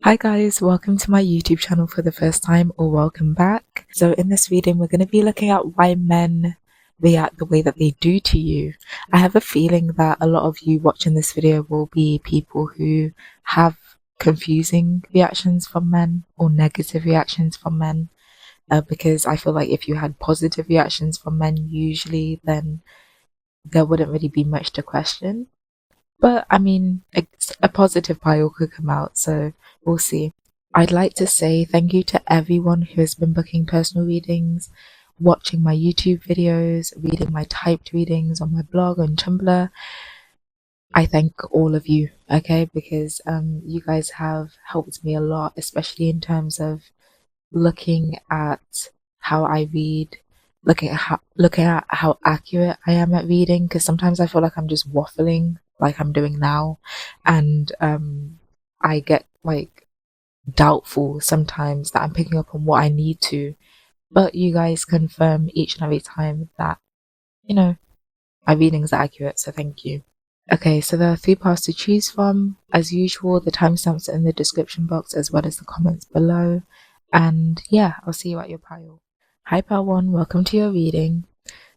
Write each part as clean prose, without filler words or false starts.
Hi guys, welcome to my YouTube channel for the first time or welcome back. So in this reading, we're going to be looking at why men react the way that they do to you. I have a feeling that a lot of you watching this video will be people who have confusing reactions from men or negative reactions from men. Because I feel like if you had positive reactions from men usually, then there wouldn't really be much to question. But I mean, a positive pile could come out, so we'll see. I'd like to say thank you to everyone who has been booking personal readings, watching my YouTube videos, reading my typed readings on my blog on Tumblr. I thank all of you, okay, because you guys have helped me a lot, especially in terms of looking at how I read, looking at how accurate I am at reading, because sometimes I feel like I'm just waffling like I'm doing now, and I get like doubtful sometimes that I'm picking up on what I need to. But you guys confirm each and every time that you know my readings are accurate, so thank you. Okay, so there are three paths to choose from. As usual, the timestamps are in the description box as well as the comments below. And yeah, I'll see you at your pile. Hi, Pile 1, welcome to your reading.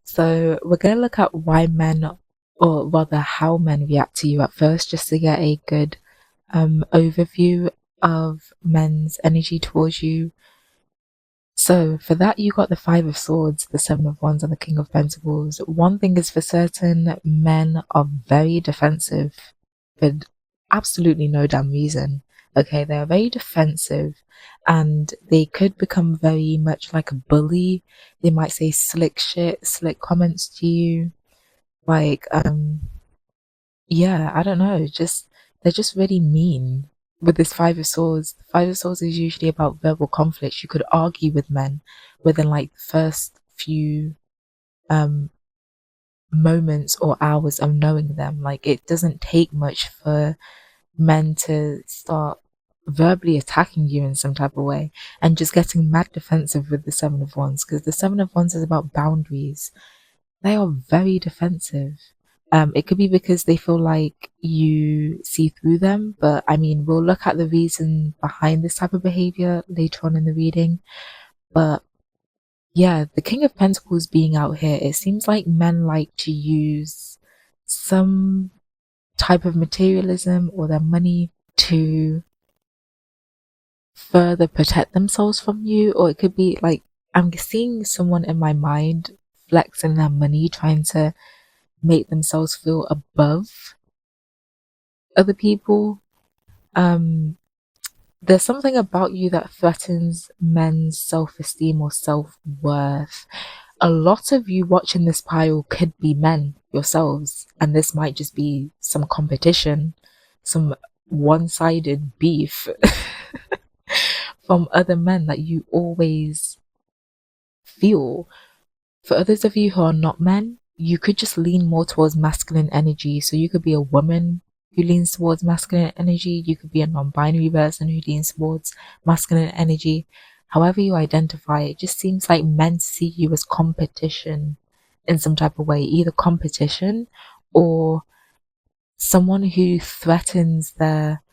So, we're going to look at why men, or rather, how men react to you at first, just to get a good overview of men's energy towards you. So for that, you got the Five of Swords, the Seven of Wands, and the King of Pentacles. One thing is for certain, men are very defensive for absolutely no damn reason. Okay, they are very defensive and they could become very much like a bully. They might say slick shit, slick comments to you. Like, yeah, I don't know, just they're just really mean with this Five of Swords. The Five of Swords is usually about verbal conflicts. You could argue with men within like the first few um moments or hours of knowing them. Like it doesn't take much for men to start verbally attacking you in some type of way and just getting mad defensive with the Seven of Wands, because the Seven of Wands is about boundaries. They are very defensive. It could be because they feel like you see through them, but I mean, we'll look at the reason behind this type of behavior later on in the reading. But yeah, the King of Pentacles being out here, it seems like men like to use some type of materialism or their money to further protect themselves from you, or it could be like I'm seeing someone in my mind flexing their money, trying to make themselves feel above other people. Um, there's something about you that threatens men's self-esteem or self-worth. A lot of you watching this pile could be men yourselves, and this might just be some competition, some one-sided beef from other men that you always feel. For others of you who are not men, you could just lean more towards masculine energy. So you could be a woman who leans towards masculine energy. You could be a non-binary person who leans towards masculine energy. However you identify, it just seems like men see you as competition in some type of way, either competition or someone who threatens their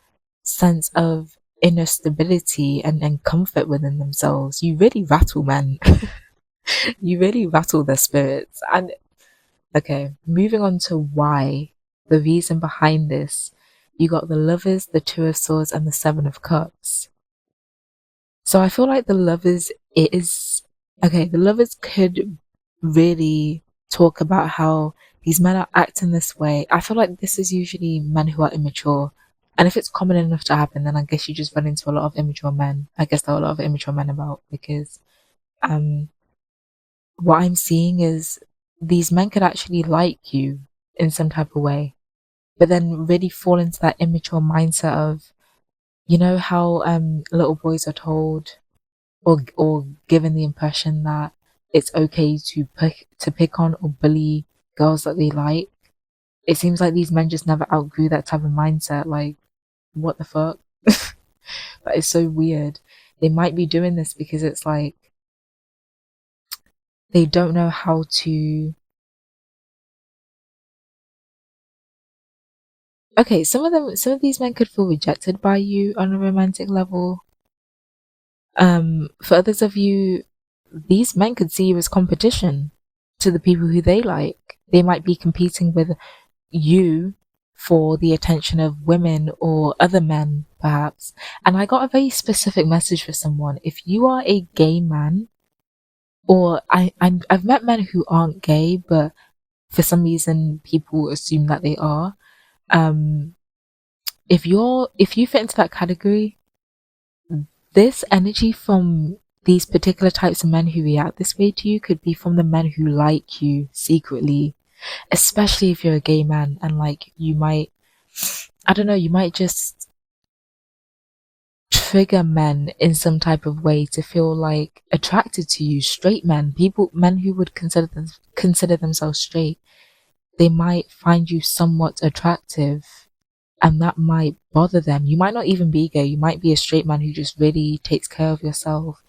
sense of inner stability and comfort within themselves. You really rattle men. You really rattle their spirits. And okay, moving on to why, the reason behind this. You got the Lovers, the Two of Swords, and the Seven of Cups. So I feel like the Lovers is okay, the Lovers could really talk about how these men are acting this way. I feel like this is usually men who are immature. And if it's common enough to happen, then I guess you just run into a lot of immature men. I guess there are a lot of immature men about because um what I'm seeing is these men could actually like you in some type of way, but then really fall into that immature mindset of, you know how little boys are told or given the impression that it's okay to pick on or bully girls that they like. It seems like these men just never outgrew that type of mindset. Like, what the fuck? That is so weird. They might be doing this because it's like they don't know how to Okay, some of these men could feel rejected by you on a romantic level. For others of you, these men could see you as competition to the people who they like. They might be competing with you for the attention of women or other men, perhaps. And I got a very specific message for someone. If you are a gay man, or I've met men who aren't gay, but for some reason people assume that they are. Um, if you fit into that category, this energy from these particular types of men who react this way to you could be from the men who like you secretly, especially if you're a gay man and like you might, I don't know, you might just trigger men in some type of way to feel like attracted to you. Straight men, men who would consider themselves straight, they might find you somewhat attractive, and that might bother them. You might not even be gay. You might be a straight man who just really takes care of yourself.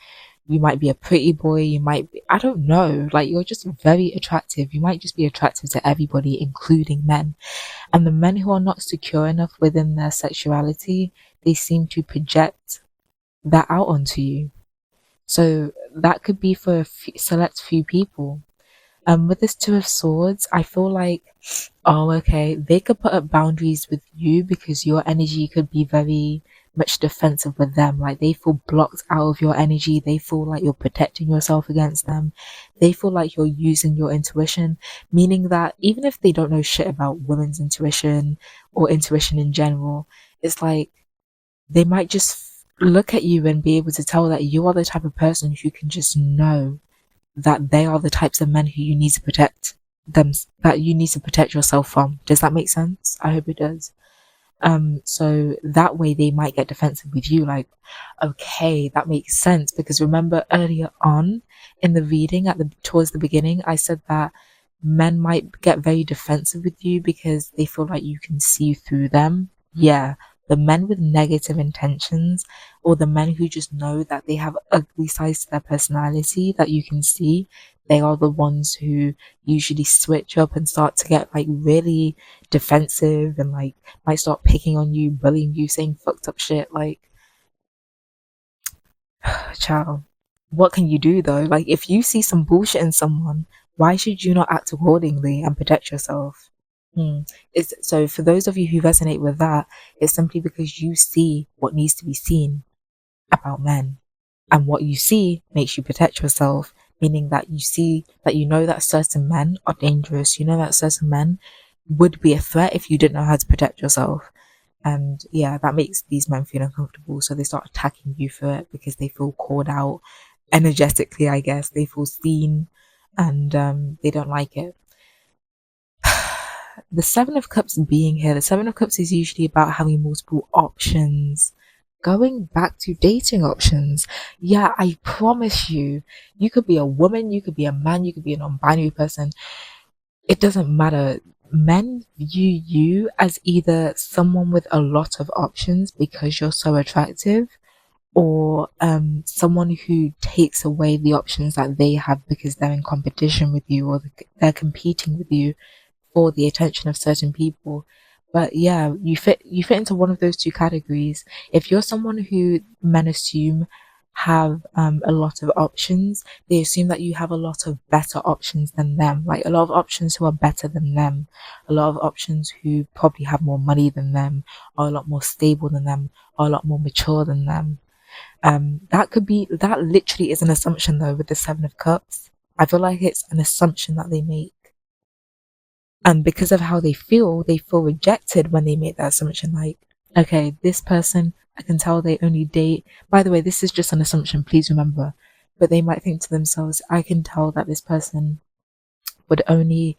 You might be a pretty boy. You might be, I don't know, like you're just very attractive. You might just be attractive to everybody, including men. And the men who are not secure enough within their sexuality, they seem to project that out onto you. So that could be for a select few people. With this Two of Swords, I feel like, oh, okay, they could put up boundaries with you because your energy could be very much defensive with them. Like they feel blocked out of your energy. They feel like you're protecting yourself against them. They feel like you're using your intuition, meaning that even if they don't know shit about women's intuition or intuition in general, it's like they might just look at you and be able to tell that you are the type of person who can just know that they are the types of men who you need to protect them, that you need to protect yourself from. Does that make sense? I hope it does. So that way they might get defensive with you, like, okay, that makes sense. Because remember earlier on in the reading towards the beginning, I said that men might get very defensive with you because they feel like you can see through them. Yeah. The men with negative intentions, or the men who just know that they have ugly sides to their personality that you can see, they are the ones who usually switch up and start to get like really defensive and like might start picking on you, bullying you, saying fucked up shit. Like, child, what can you do though? Like, if you see some bullshit in someone, why should you not act accordingly and protect yourself? Hmm. So for those of you who resonate with that, it's simply because you see what needs to be seen about men. And what you see makes you protect yourself, meaning that you see that you know that certain men are dangerous. You know that certain men would be a threat if you didn't know how to protect yourself. And yeah, that makes these men feel uncomfortable. So they start attacking you for it because they feel called out energetically, I guess. They feel seen and they don't like it. The Seven of Cups being here, the Seven of Cups is usually about having multiple options. Going back to dating options, yeah, I promise you, you could be a woman, you could be a man, you could be a non binary person. It doesn't matter. Men view you as either someone with a lot of options because you're so attractive, or someone who takes away the options that they have because they're in competition with you, or they're competing with you for the attention of certain people. But yeah, you fit into one of those two categories. If you're someone who men assume have a lot of options, they assume that you have a lot of better options than them, like a lot of options who are better than them, a lot of options who probably have more money than them, or a lot more stable than them, or a lot more mature than them. That literally is an assumption though with the Seven of Cups. I feel like it's an assumption that they make. And because of how they feel rejected when they make that assumption. Like, okay, this person, I can tell they only date. By the way, this is just an assumption, please remember. But they might think to themselves, I can tell that this person would only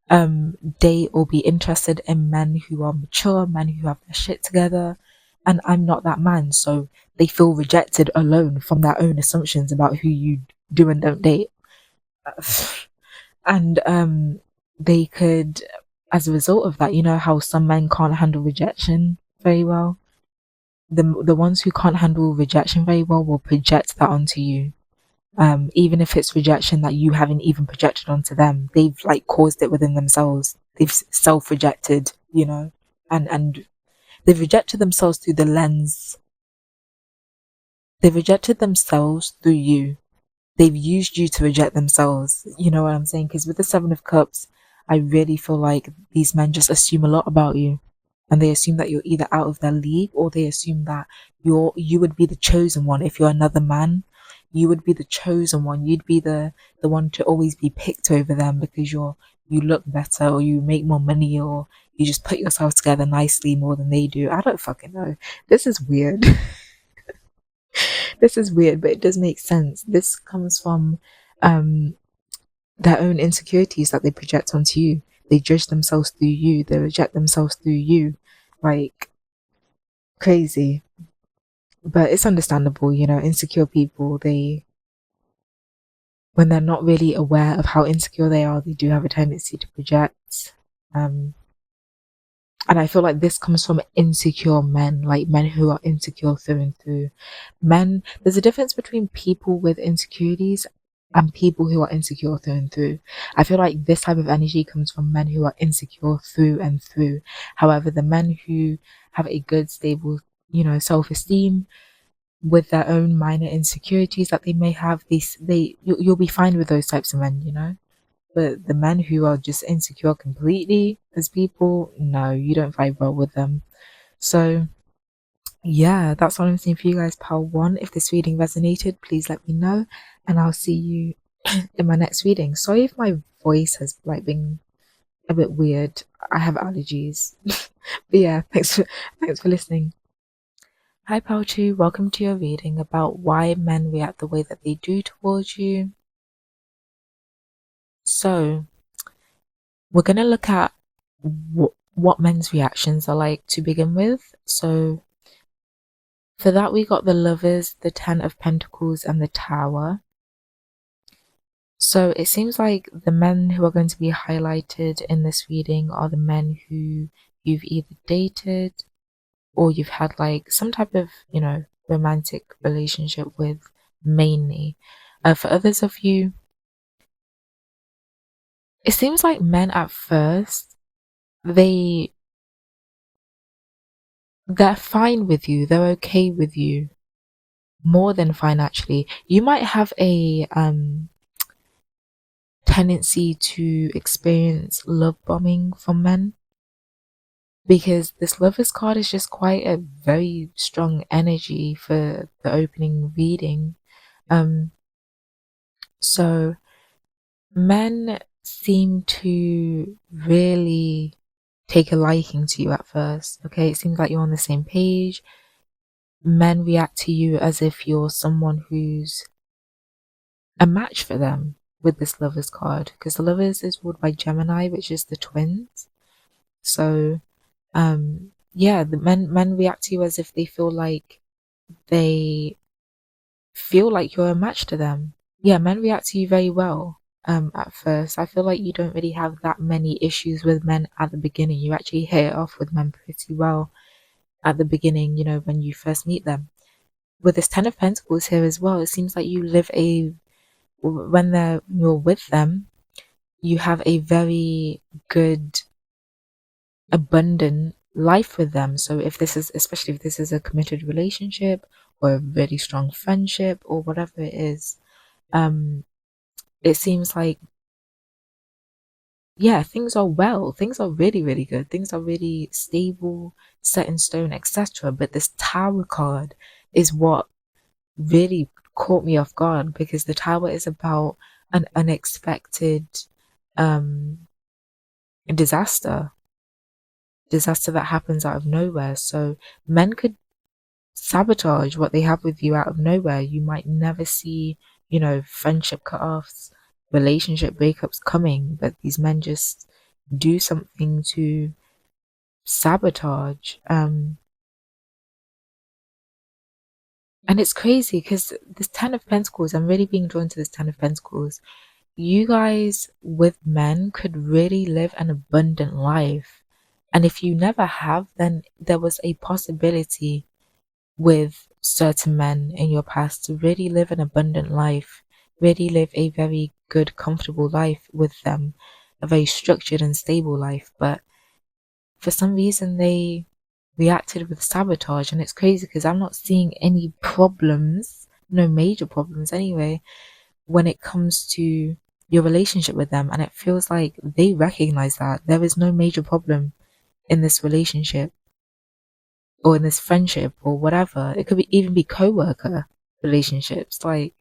date or be interested in men who are mature, men who have their shit together. And I'm not that man. So they feel rejected alone from their own assumptions about who you do and don't date. And they could, as a result of that, you know how some men can't handle rejection very well. The ones who can't handle rejection very well will project that onto you. Even if it's rejection that you haven't even projected onto them, they've like caused it within themselves. They've self rejected, you know. and they've rejected themselves through the lens. They've rejected themselves through you. They've used you to reject themselves. You know what I'm saying? Because with the Seven of Cups, I really feel like these men just assume a lot about you. And they assume that you're either out of their league, or they assume that you would be the chosen one. If you're another man, you would be the chosen one. You'd be the one to always be picked over them because you look better, or you make more money, or you just put yourself together nicely more than they do. I don't fucking know. This is weird. This is weird, but it does make sense. This comes from um their own insecurities that they project onto you. They judge themselves through you. They reject themselves through you. Like, crazy. But it's understandable, insecure people, when they're not really aware of how insecure they are, they do have a tendency to project. Um, and I feel like this comes from insecure men, like men who are insecure through and through. There's a difference between people with insecurities and people who are insecure through and through. I feel like this type of energy comes from men who are insecure through and through. However, the men who have a good, stable, self-esteem with their own minor insecurities that they may have, you'll be fine with those types of men. But the men who are just insecure completely as people, no, you don't vibe well with them. So yeah, that's all I'm saying for you guys, pile one. If this reading resonated, please let me know, and I'll see you in my next reading. Sorry if my voice has been a bit weird. I have allergies. But yeah, thanks for listening. Hi pile two, welcome to your reading about why men react the way that they do towards you. So we're gonna look at what men's reactions are like to begin with. So for that, we got the Lovers, the Ten of Pentacles, and the Tower. So it seems like the men who are going to be highlighted in this reading are the men who you've either dated or you've had some type of, romantic relationship with, mainly. For others of you, it seems like men at first, they're fine with you, they're okay with you, more than fine actually. You might have a tendency to experience love bombing from men, because this Lovers card is just quite a very strong energy for the opening reading. So men seem to really take a liking to you at first. Okay, it seems like you're on the same page. Men react to you as if you're someone who's a match for them with this Lovers card, because the Lovers is ruled by Gemini, which is the twins. So yeah, the men react to you as if they feel like you're a match to them. Yeah, men react to you very well at first. I feel like you don't really have that many issues with men at the beginning. You actually hit it off with men pretty well at the beginning, when you first meet them. With this Ten of Pentacles here as well, it seems like you live when you're with them, you have a very good, abundant life with them. So especially if this is a committed relationship or a really strong friendship or whatever it is, it seems like, yeah, things are really, really good. Things are really stable, set in stone, etc. But this Tower card is what really caught me off guard, because the Tower is about an unexpected um disaster that happens out of nowhere. So men could sabotage what they have with you out of nowhere. You might never see, friendship cut-offs, relationship breakups coming, but these men just do something to sabotage. And it's crazy because this Ten of Pentacles, I'm really being drawn to this Ten of Pentacles. You guys with men could really live an abundant life. And if you never have, then there was a possibility with certain men in your past to really live an abundant life, really live a very good, comfortable life with them, a very structured and stable life. But for some reason they reacted with sabotage, and it's crazy because I'm not seeing any problems, no major problems anyway, when it comes to your relationship with them, and it feels like they recognize that there is no major problem in this relationship or in this friendship or whatever. It could be even be co-worker relationships, like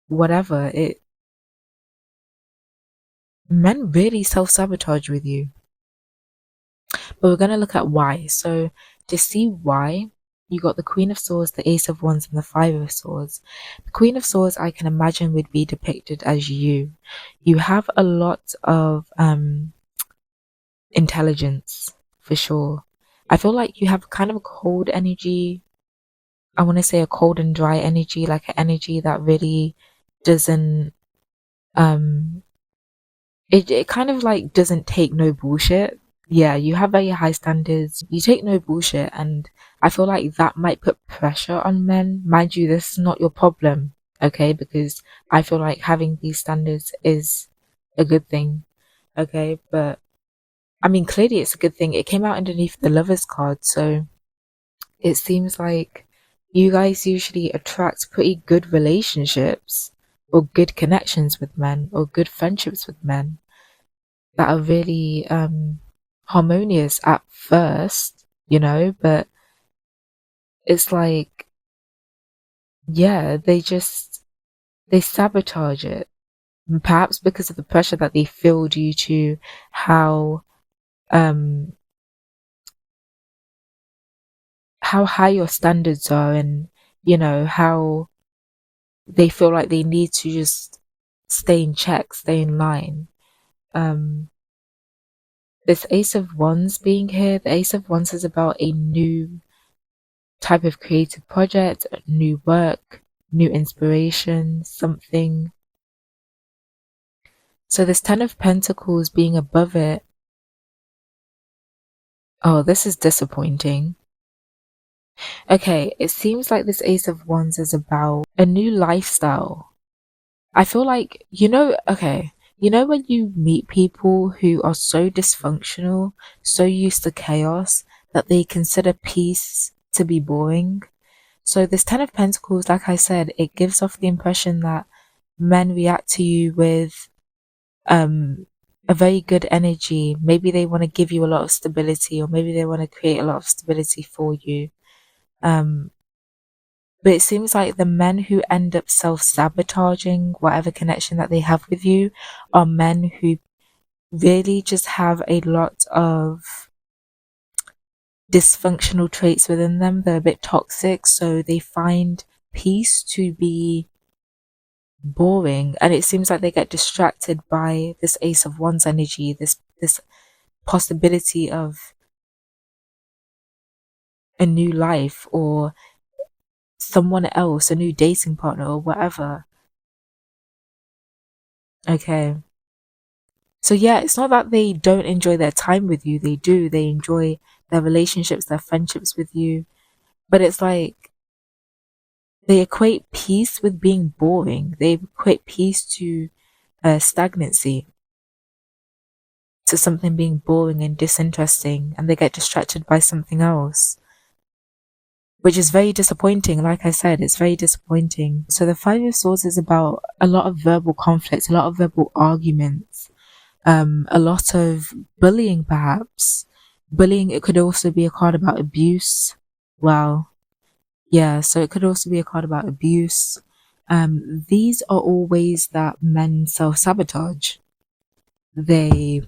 whatever. It Men really self-sabotage with you. But we're going to look at why. So to see why, you got the Queen of Swords, the Ace of Wands, and the Five of Swords. The Queen of Swords, I can imagine, would be depicted as you. You have a lot of intelligence, for sure. I feel like you have kind of a cold energy. I want to say a cold and dry energy, like an energy that really doesn't um it kind of like doesn't take no bullshit. Yeah, you have very high standards. You take no bullshit, and I feel like that might put pressure on men. Mind you, this is not your problem, okay? Because I feel like having these standards is a good thing, okay? But I mean, clearly it's a good thing. It came out underneath the Lovers card, so it seems like you guys usually attract pretty good relationships or good connections with men or good friendships with men that are really harmonious at first, but it's like, yeah, they sabotage it. Perhaps because of the pressure that they feel due to how um how high your standards are, and how they feel like they need to just stay in check, stay in line. Um this Ace of Wands being here, the Ace of Wands is about a new type of creative project, new work, new inspiration, something. So this Ten of Pentacles being above it, oh, this is disappointing. Okay, it seems like this Ace of Wands is about a new lifestyle. I feel like, okay, when you meet people who are so dysfunctional, so used to chaos, that they consider peace to be boring? So this Ten of Pentacles, like I said, it gives off the impression that men react to you with a very good energy. Maybe they want to give you a lot of stability, or maybe they want to create a lot of stability for you. Um but it seems like the men who end up self-sabotaging whatever connection that they have with you are men who really just have a lot of dysfunctional traits within them. They're a bit toxic, so they find peace to be boring, and it seems like they get distracted by this Ace of Wands energy, this possibility of a new life or someone else, a new dating partner or whatever. Okay. So yeah, it's not that they don't enjoy their time with you. They do. They enjoy their relationships, their friendships with you. But it's like they equate peace with being boring. They equate peace to stagnancy, to something being boring and disinteresting, and they get distracted by something else, which is very disappointing. Like I said, it's very disappointing. So the Five of Swords is about a lot of verbal conflict, a lot of verbal arguments, a lot of bullying, perhaps. Bullying, it could also be a card about abuse. Well, yeah, so it could also be a card about abuse. These are all ways that men self-sabotage. They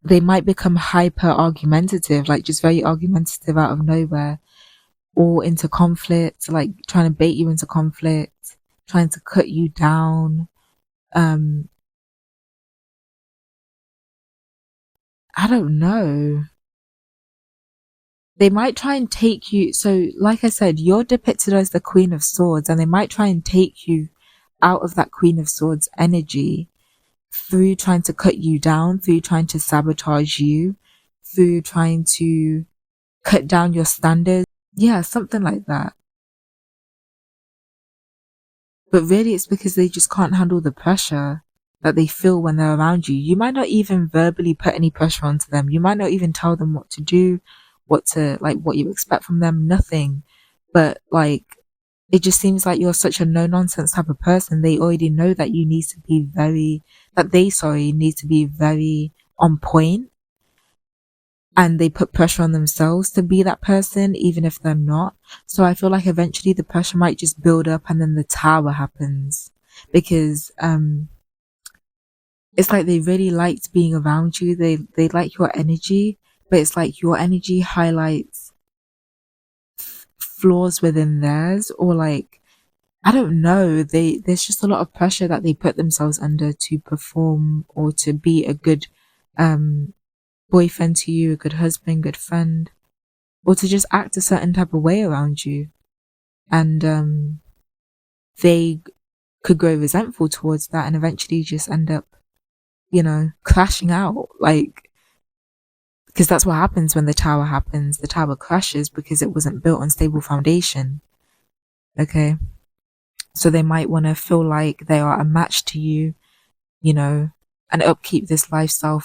they might become hyper argumentative, like just very argumentative out of nowhere, or into conflict, like trying to bait you into conflict, trying to cut you down. Um, I don't know. They might try and take you. So, like I said, you're depicted as the Queen of Swords, and they might try and take you out of that Queen of Swords energy through trying to cut you down, through trying to sabotage you, through trying to cut down your standards. Yeah, something like that. But really, it's because they just can't handle the pressure. that they feel when they're around you. You might not even verbally put any pressure onto them. You might not even tell them what to do, what you expect from them, nothing. But like, it just seems like you're such a no nonsense type of person. They already know that you need to be need to be very on point, and they put pressure on themselves to be that person, even if they're not. So I feel like eventually the pressure might just build up and then the tower happens because, it's like they really liked being around you. They like your energy, but it's like your energy highlights flaws within theirs, or like, I don't know. There's just a lot of pressure that they put themselves under to perform or to be a good um boyfriend to you, a good husband, good friend, or to just act a certain type of way around you. And they could grow resentful towards that and eventually just end up, crashing out. Like, because that's what happens when the tower happens. The tower crashes because it wasn't built on stable foundation. Okay. So they might want to feel like they are a match to you, you know, and upkeep this lifestyle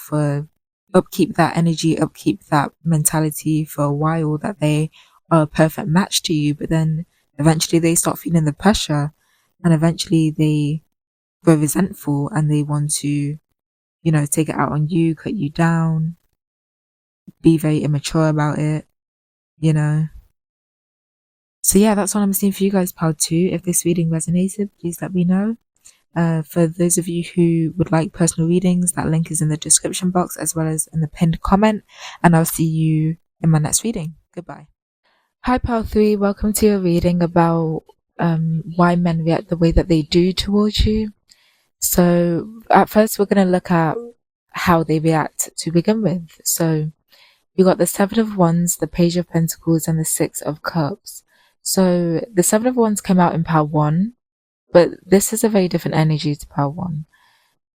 upkeep that energy, upkeep that mentality for a while, that they are a perfect match to you. But then eventually they start feeling the pressure, and eventually they grow resentful and they want to, take it out on you, cut you down, be very immature about it, you know. So yeah, that's what I'm seeing for you guys, part 2. If this reading resonated, please let me know. For those of you who would like personal readings, that link is in the description box as well as in the pinned comment. And I'll see you in my next reading. Goodbye. Hi, Pal 3. Welcome to your reading about why men react the way that they do towards you. So, at first, we're going to look at how they react to begin with. So, you got the Seven of Wands, the Page of Pentacles, and the Six of Cups. So, the Seven of Wands came out in Pile 1. But this is a very different energy to Pile 1.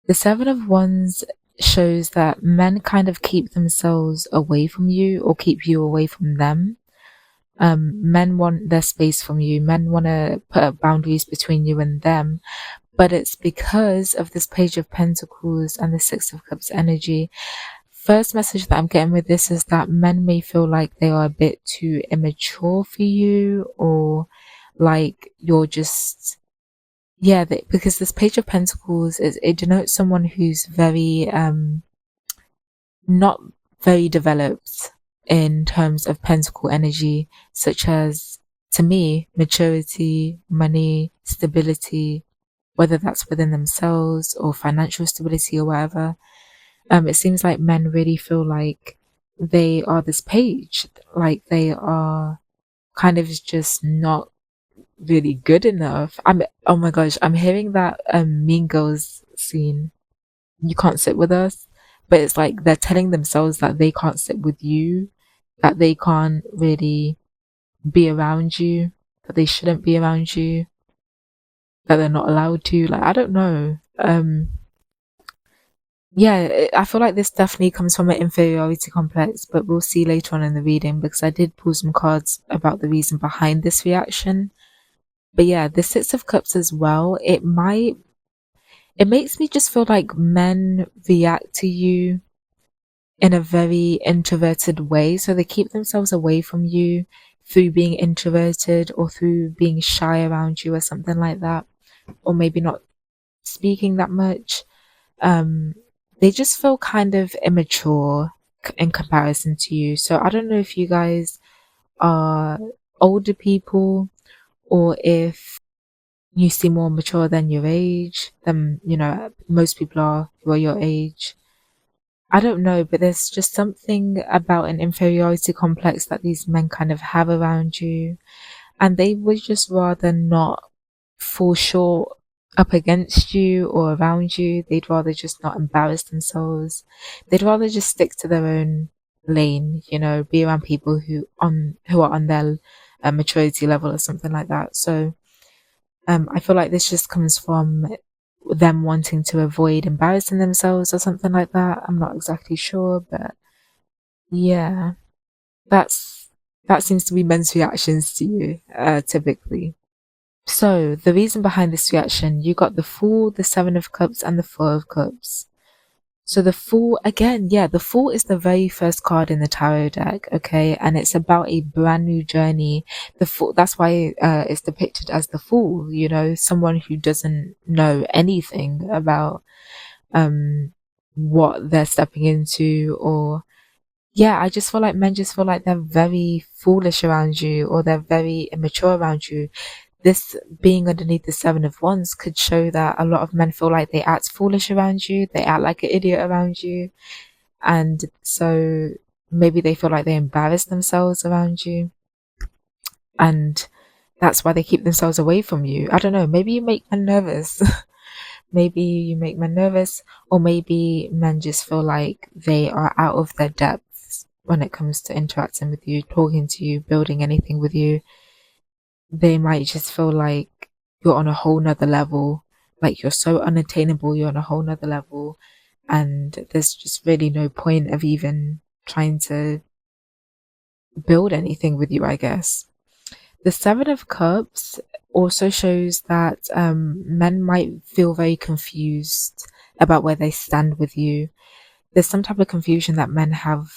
The Seven of Wands shows that men kind of keep themselves away from you or keep you away from them. Men want their space from you. Men want to put up boundaries between you and them. But it's because of this Page of Pentacles and the Six of Cups energy. First message that I'm getting with this is that men may feel like they are a bit too immature for you, or like you're just, yeah, because this Page of Pentacles it denotes someone who's very not very developed in terms of pentacle energy, such as, to me, maturity, money, stability, whether that's within themselves or financial stability or whatever. It seems like men really feel like they are this page, like they are kind of just not really good enough. Oh my gosh, I'm hearing that Mean Girls scene. You can't sit with us, but it's like they're telling themselves that they can't sit with you, that they can't really be around you, that they shouldn't be around you, that they're not allowed to. Like, I don't know. Yeah, I feel like this definitely comes from an inferiority complex, but we'll see later on in the reading because I did pull some cards about the reason behind this reaction. But yeah, the Six of Cups as well, it makes me just feel like men react to you in a very introverted way. So they keep themselves away from you through being introverted or through being shy around you or something like that. Or maybe not speaking that much. They just feel kind of immature in comparison to you. So I don't know if you guys are older people or if you seem more mature than your age, than, most people are who are your age. I don't know, but there's just something about an inferiority complex that these men kind of have around you, and they would just rather not fall short up against you or around you. They'd rather just not embarrass themselves. They'd rather just stick to their own lane, be around people who are on their maturity level or something like that. So I feel like this just comes from them wanting to avoid embarrassing themselves or something like that. I'm not exactly sure, but yeah, that's that seems to be men's reactions to you, typically. So the reason behind this reaction, you got the Fool, the Seven of Cups, and the Four of Cups. So the Fool, again, yeah, the Fool is the very first card in the tarot deck, okay? And it's about a brand new journey. The Fool, that's why it's depicted as the Fool, you know, someone who doesn't know anything about what they're stepping into, or yeah, I just feel like men just feel like they're very foolish around you, or they're very immature around you. This being underneath the Seven of Wands could show that a lot of men feel like they act foolish around you, they act like an idiot around you, and so maybe they feel like they embarrass themselves around you, and that's why they keep themselves away from you. I don't know, maybe you make men nervous. Maybe you make men nervous, or maybe men just feel like they are out of their depths when it comes to interacting with you, talking to you, building anything with you. They might just feel like you're on a whole nother level, like you're so unattainable, you're on a whole nother level, and there's just really no point of even trying to build anything with you, I guess. The Seven of Cups also shows that men might feel very confused about where they stand with you. There's some type of confusion that men have,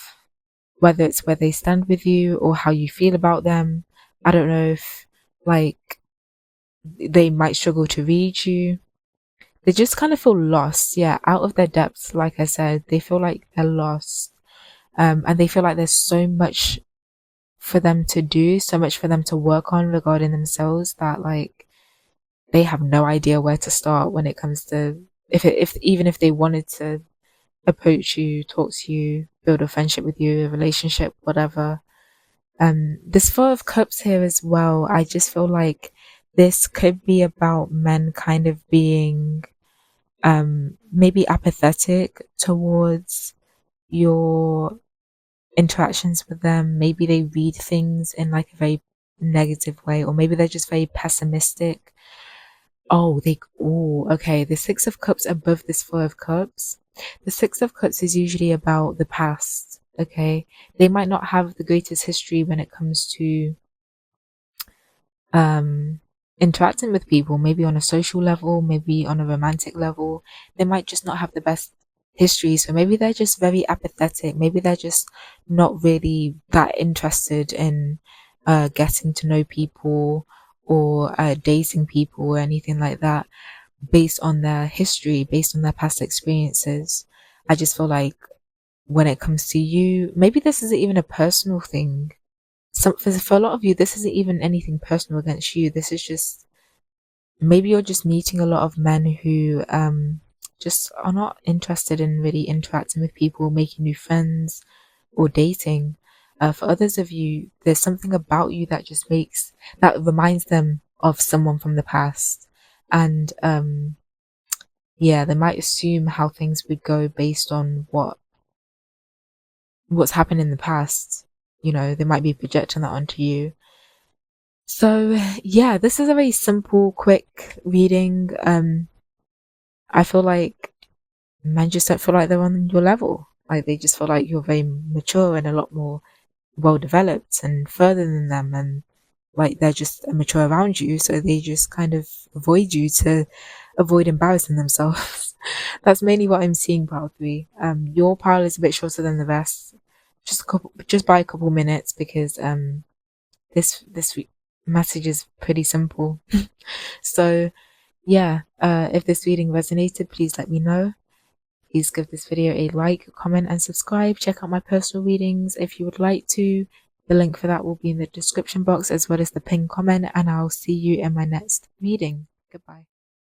whether it's where they stand with you or how you feel about them. I don't know if, like, they might struggle to read you. They just kind of feel lost, yeah, out of their depths. Like I said, they feel like they're lost. And they feel like there's so much for them to do, so much for them to work on regarding themselves, that like they have no idea where to start when it comes to, if even if they wanted to approach you, talk to you, build a friendship with you, a relationship, whatever. This Four of Cups here as well, I just feel like this could be about men kind of being maybe apathetic towards your interactions with them. Maybe they read things in like a very negative way, or maybe they're just very pessimistic. Okay. The Six of Cups above this Four of Cups. The Six of Cups is usually about the past. Okay. They might not have the greatest history when it comes to um interacting with people, maybe on a social level, maybe on a romantic level. They might just not have the best history, so maybe they're just very apathetic, maybe they're just not really that interested in getting to know people, or dating people, or anything like that, based on their history, based on their past experiences. I just feel like when it comes to you, maybe this isn't even a personal thing. For a lot of you, this isn't even anything personal against you. This is just, maybe you're just meeting a lot of men who just are not interested in really interacting with people, making new friends, or dating. For others of you, there's something about you that just that reminds them of someone from the past. And yeah, they might assume how things would go based on what's happened in the past. You know, they might be projecting that onto you. So yeah, this is a very simple, quick reading. I feel like men just don't feel like they're on your level. Like they just feel like you're very mature and a lot more well developed and further than them, and like they're just immature around you, so they just kind of avoid you to avoid embarrassing themselves. That's mainly what I'm seeing, pile three. Your pile is a bit shorter than the rest, just by a couple minutes, because this message is pretty simple. So yeah, if this reading resonated, please let me know. Please give this video a like, comment, and subscribe. Check out my personal readings if you would like to. The link for that will be in the description box, as well as the pinned comment, and I'll see you in my next reading. Goodbye.